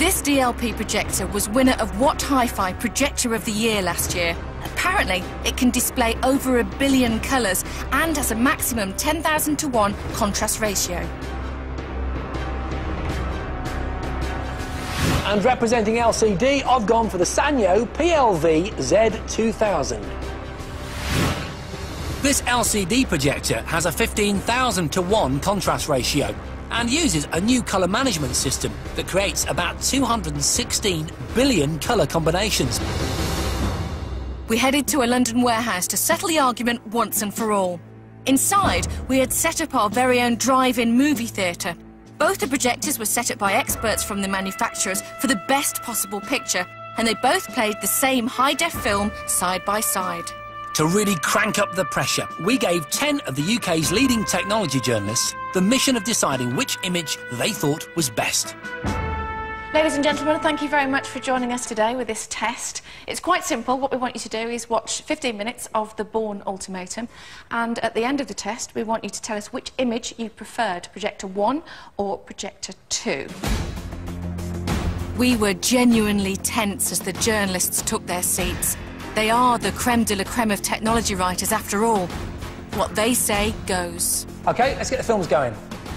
This DLP projector was winner of What Hi-Fi Projector of the Year last year. Apparently, it can display over 1 billion colours and has a maximum 10,000 to 1 contrast ratio. And representing LCD, I've gone for the Sanyo PLV Z2000. This LCD projector has a 15,000 to 1 contrast ratio and uses a new colour management system that creates about 216 billion colour combinations. We headed to a London warehouse to settle the argument once and for all. Inside, we had set up our very own drive-in movie theatre. Both the projectors were set up by experts from the manufacturers for the best possible picture, and they both played the same high-def film side by side. To really crank up the pressure, we gave 10 of the UK's leading technology journalists the mission of deciding which image they thought was best. Ladies and gentlemen, thank you very much for joining us today with this test. It's quite simple. What we want you to do is watch 15 minutes of the Bourne Ultimatum, and at the end of the test we want you to tell us which image you preferred, Projector 1 or Projector 2. We were genuinely tense as the journalists took their seats. They are the creme de la creme of technology writers after all. What they say goes. OK, let's get the films going.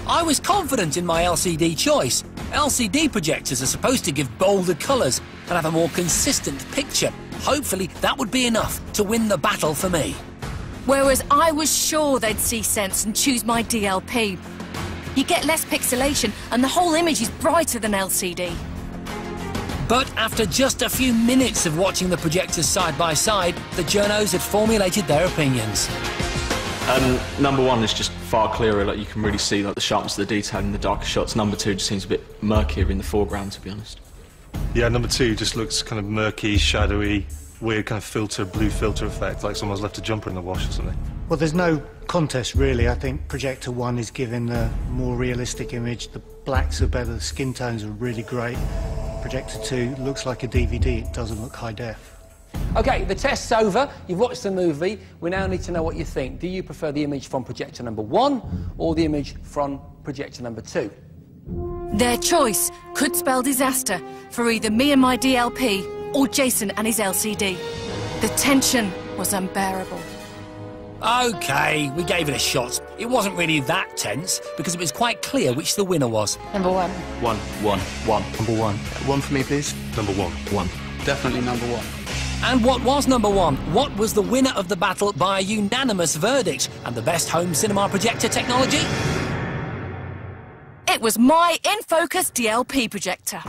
I was confident in my LCD choice. LCD projectors are supposed to give bolder colours and have a more consistent picture. Hopefully that would be enough to win the battle for me. Whereas I was sure they'd see sense and choose my DLP. You get less pixelation and the whole image is brighter than LCD. But after just a few minutes of watching the projectors side by side, the journos had formulated their opinions. Number 1 is just far clearer, like you can really see like the sharpness of the detail in the darker shots. Number 2 just seems a bit murkier in the foreground, to be honest. Yeah, number 2 just looks kind of murky, shadowy, weird kind of filter, blue filter effect, like someone's left a jumper in the wash or something. Well, there's no contest really. I think Projector 1 is giving a more realistic image. The blacks are better, the skin tones are really great. Projector 2 looks like a DVD, it doesn't look high def. OK, the test's over. You've watched the movie. We now need to know what you think. Do you prefer the image from projector number 1 or the image from projector number 2? Their choice could spell disaster for either me and my DLP or Jason and his LCD. The tension was unbearable. OK, we gave it a shot. It wasn't really that tense because it was quite clear which the winner was. Number 1. 1. Number 1. 1 for me, please. Number 1. 1. Definitely number 1. And what was number 1? What was the winner of the battle by a unanimous verdict? And the best home cinema projector technology? It was my in-focus DLP projector.